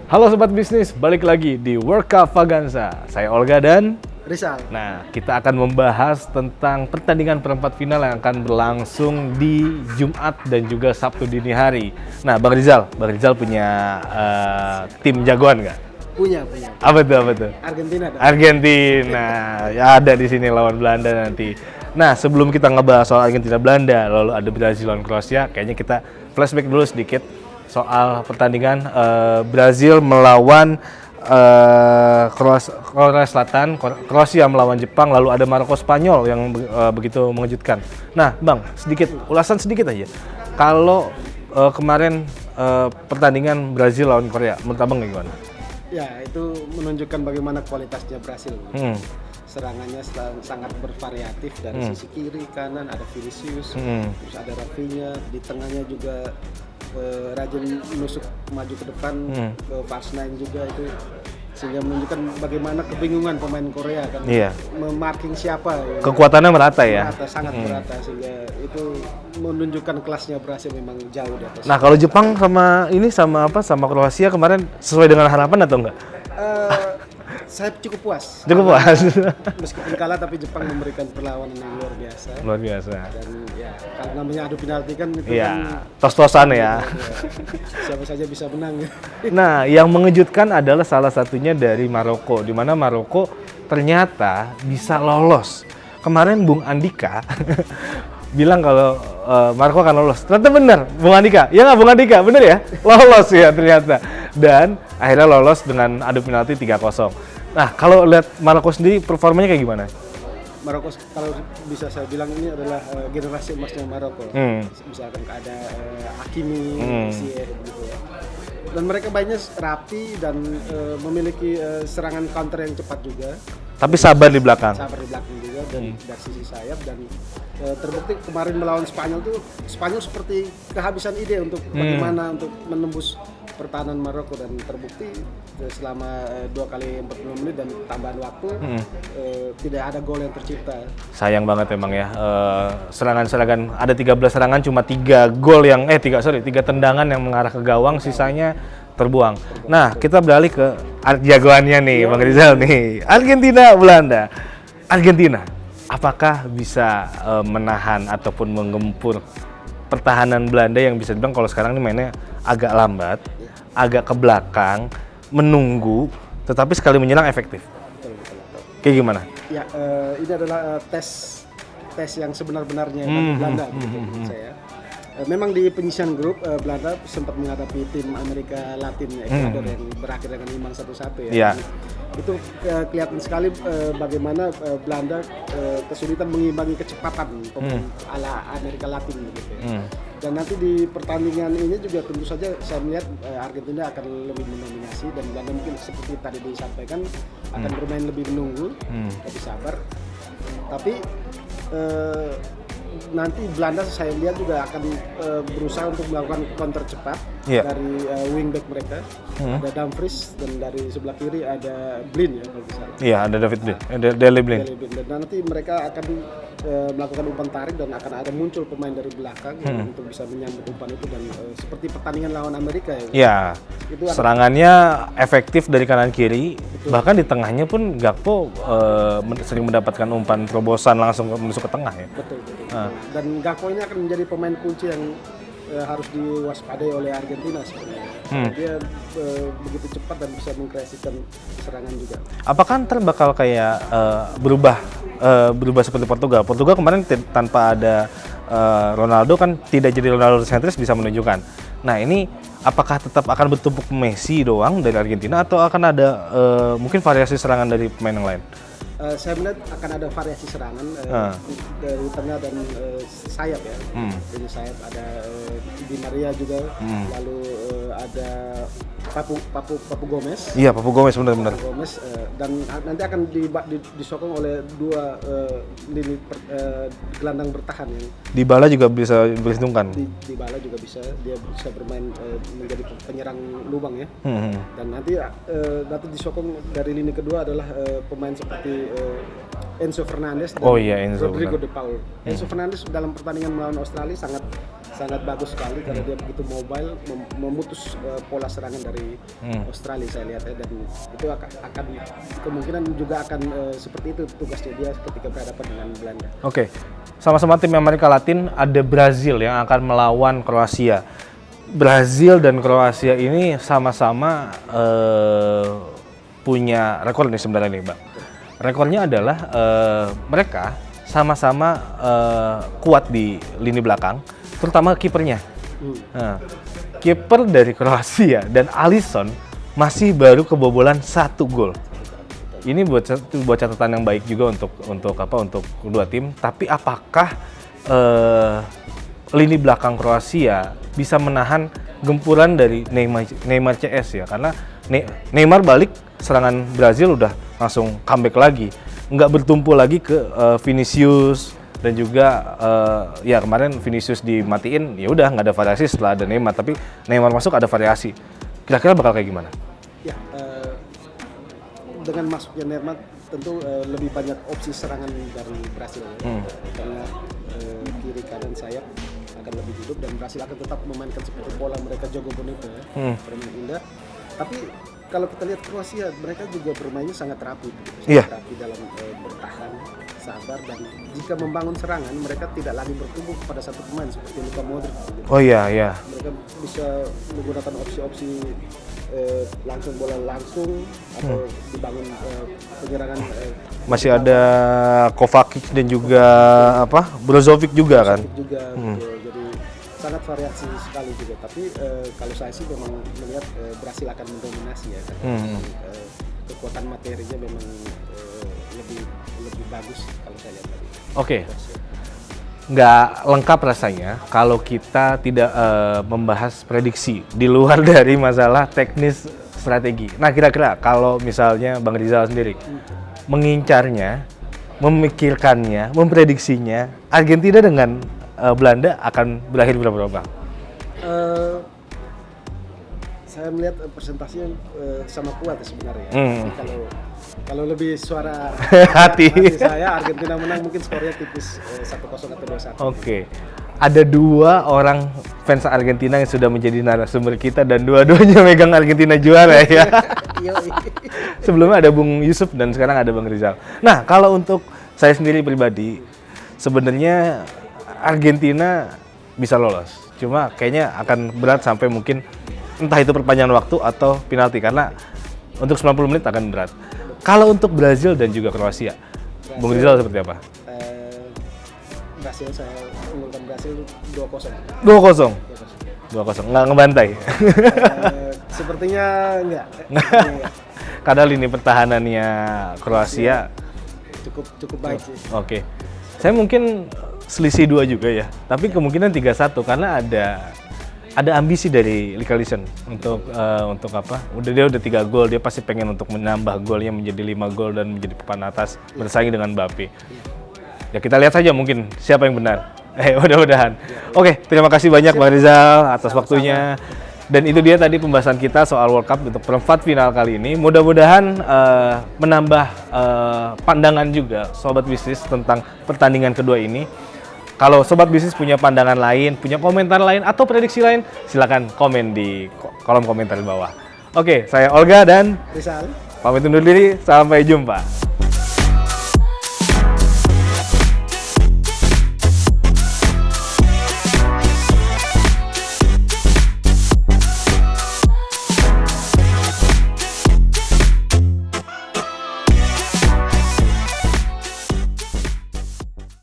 Halo Sobat Bisnis, balik lagi di Workavaganza. Saya Olga dan Rizal. Nah, kita akan membahas tentang pertandingan perempat final yang akan berlangsung di Jumat dan juga Sabtu dini hari. Nah, Bang Rizal punya tim jagoan nggak? Punya. Apa tuh? Argentina. Argentina, ya ada di sini lawan Belanda nanti. Nah, sebelum kita ngebahas soal Argentina Belanda, lalu ada Brazil lawan Kroasia, kayaknya kita flashback dulu sedikit soal pertandingan Brazil melawan Korea Selatan, Kroasia melawan Jepang, lalu ada Maroko Spanyol yang begitu mengejutkan. Nah, Bang, ulasan sedikit aja. Kalau kemarin pertandingan Brazil lawan Korea, menurut Abang gimana? Ya, itu menunjukkan bagaimana kualitasnya Brasil. Serangannya sangat bervariatif dari sisi kiri, kanan, ada Vinicius, terus ada Rafinha, di tengahnya juga rajin menusuk maju ke depan, ke fast nine juga itu, sehingga menunjukkan bagaimana kebingungan pemain Korea kan, memarking siapa. Kekuatannya merata ya? Sangat merata, sehingga itu menunjukkan kelasnya Brasil memang jauh di atas. Nah, kalau Jepang sama Kroasia kemarin sesuai dengan harapan atau enggak? Saya cukup puas. Meskipun kalah, tapi Jepang memberikan perlawanan yang luar biasa. Dan ya, kalau namanya adu penalti kan itu kan tos-tosan ya. Siapa saja bisa menang. Nah, yang mengejutkan adalah salah satunya dari Maroko, di mana Maroko ternyata bisa lolos. Kemarin Bung Andika bilang kalau Maroko akan lolos. Ternyata benar, Bung Andika. Ya nggak, Bung Andika? Bener ya? Lolos ya ternyata. Dan akhirnya lolos dengan adu penalti 3-0. Nah, kalau lihat Maroko sendiri performanya kayak gimana? Maroko kalau bisa saya bilang ini adalah generasi emasnya Maroko. Misalkan ada Hakimi, Ziyech gitu ya. Dan mereka banyak rapi dan memiliki serangan counter yang cepat juga. Tapi sabar di belakang. Sabar di belakang juga dan dari sisi sayap, dan terbukti kemarin melawan Spanyol tuh Spanyol seperti kehabisan ide untuk bagaimana untuk menembus pertahanan Maroko, dan terbukti selama 2 kali 45 menit dan tambahan waktu tidak ada gol yang tercipta. Sayang banget emang ya, serangan-serangan ada 13 serangan cuma 3 gol yang 3 tendangan yang mengarah ke gawang, sisanya terbuang. Nah, kita beralih ke jagoannya nih, Bang Rizal nih. Argentina Belanda. Argentina apakah bisa menahan ataupun menggempur pertahanan Belanda yang bisa dibilang kalau sekarang ini mainnya agak lambat, agak ke belakang, menunggu, tetapi sekali menyerang efektif. Betul. Kayak gimana? Ya, ini adalah tes yang sebenar-benarnya bagi Belanda menurut saya. Memang di penyisian grup Belanda sempat menghadapi tim Amerika Latin, Ekuador yang berakhir dengan imbang 1-1 ya. Itu kelihatan sekali bagaimana Belanda kesulitan mengimbangi kecepatan pemain ala Amerika Latin begitu ya. Dan nanti di pertandingan ini juga tentu saja saya melihat Argentina akan lebih mendominasi, dan Belanda mungkin seperti tadi disampaikan akan bermain lebih menunggu, lebih sabar. Tapi nanti Belanda saya lihat juga akan berusaha untuk melakukan counter cepat dari wingback mereka. Ada Dumfries, dan dari sebelah kiri ada Blind ya kalau tidak salah. Iya, ada David Blind, ada Daley Blind. Dan nanti mereka akan melakukan umpan tarik, dan akan ada muncul pemain dari belakang untuk bisa menyambut umpan itu, dan seperti pertandingan lawan Amerika ya. Iya. Serangannya efektif dari kanan kiri. Betul. Bahkan di tengahnya pun Gakpo sering mendapatkan umpan terobosan langsung masuk ke tengah ya. Betul. Dan Gakpo ini akan menjadi pemain kunci yang harus diwaspadai oleh Argentina sebenarnya. Dia begitu cepat dan bisa mengkreasikan serangan juga. Apakah ntar bakal kayak berubah seperti Portugal? Portugal kemarin tanpa ada Ronaldo kan tidak jadi Ronaldo sentris, bisa menunjukkan. Nah, ini apakah tetap akan bertumpuk Messi doang dari Argentina, atau akan ada mungkin variasi serangan dari pemain yang lain? Saya melihat akan ada variasi serangan dari tengah dan sayap ya. Jadi sayap ada Di Maria juga, lalu ada Papu Gomez. Iya, Papu Gomez benar. Papu Gomez, dan nanti akan disokong oleh 2 lini gelandang bertahan yang Dybala juga bisa diperhitungkan. Dybala juga bisa, dia bisa bermain menjadi penyerang lubang ya. Dan nanti disokong dari lini kedua adalah pemain seperti Enzo Fernandez dan Rodrigo de Paul. Enzo Fernandez dalam pertandingan melawan Australia sangat sangat bagus sekali karena dia begitu mobile, memutus pola serangan dari Australia saya lihat ya, dan itu akan kemungkinan juga akan seperti itu tugasnya dia ketika berhadapan dengan Belanda. Oke, sama-sama tim Amerika Latin, ada Brazil yang akan melawan Kroasia. Brazil dan Kroasia ini sama-sama punya rekor nih sebenarnya nih, Bang. Rekornya adalah mereka sama-sama kuat di lini belakang, terutama kipernya. Nah, kiper dari Kroasia dan Alisson masih baru kebobolan 1 gol. Ini buat catatan yang baik juga untuk kedua tim. Tapi apakah lini belakang Kroasia bisa menahan gempuran dari Neymar CS ya? Karena Neymar balik, serangan Brazil udah langsung comeback lagi, nggak bertumpu lagi ke Vinicius dan juga ya kemarin Vinicius dimatiin, ya udah nggak ada variasi setelah ada Neymar, tapi Neymar masuk ada variasi. Kira-kira bakal kayak gimana? Ya, dengan masuknya Neymar tentu lebih banyak opsi serangan dari Brasil karena kiri kanan sayap akan lebih hidup dan Brasil akan tetap memainkan seperti bola mereka Jogo Bonito ya, bermain indah. Tapi kalau kita lihat Kroasia, mereka juga bermainnya sangat rapi, rapi dalam bertahan, sabar, dan jika membangun serangan mereka tidak lagi bertumbuh pada satu pemain seperti Luka Modric. Oh iya, iya. Mereka bisa menggunakan opsi-opsi langsung bola langsung atau dibangun penyerangan. Masih ada Kovacic dan juga Brozovic juga kan? Juga, betul. Jadi sangat variasi sekali juga. Tapi kalau saya sih memang melihat Brasil akan mendominasi ya. Kekuatan materinya memang lebih bagus kalau saya lihat tadi. Oke. Nggak lengkap rasanya kalau kita tidak membahas prediksi di luar dari masalah teknis strategi. Nah, kira-kira kalau misalnya Bang Rizal sendiri mengincarnya, memikirkannya, memprediksinya, Argentina dengan Belanda akan berakhir berapa? Saya melihat presentasinya sama kuat sebenarnya. Tapi kalau lebih suara hati saya, Argentina menang, mungkin skornya tipis 1-0 atau 2-1. Oke. Ada 2 orang fans Argentina yang sudah menjadi narasumber kita dan dua-duanya megang Argentina juara ya. Sebelumnya ada Bung Yusuf dan sekarang ada Bang Rizal. Nah, kalau untuk saya sendiri pribadi, sebenarnya Argentina bisa lolos. Cuma kayaknya akan berat sampai mungkin entah itu perpanjangan waktu atau penalti, karena untuk 90 menit akan berat. Kalau untuk Brazil dan juga Kroasia, Bung Rizal seperti apa? Brasil, saya unggulkan Brasil 2-0. 2-0, nggak ngebantai? Sepertinya enggak. Karena lini pertahanannya Kroasia cukup baik sih. Oke. Saya mungkin selisih 2 juga ya, tapi kemungkinan 3-1 karena ada ambisi dari Richarlison untuk apa? Dia udah 3 gol, dia pasti pengen untuk menambah golnya menjadi 5 gol dan menjadi papan atas bersaing dengan Mbappe. Ya kita lihat saja mungkin siapa yang benar. Mudah-mudahan. Oke, terima kasih banyak Bang Rizal atas waktunya. Dan itu dia tadi pembahasan kita soal World Cup untuk perempat final kali ini. Mudah-mudahan menambah pandangan juga Sobat Bisnis tentang pertandingan kedua ini. Kalau Sobat Bisnis punya pandangan lain, punya komentar lain, atau prediksi lain, silakan komen di kolom komentar di bawah. Oke, saya Olga dan Rizal. Pamit undur diri, sampai jumpa.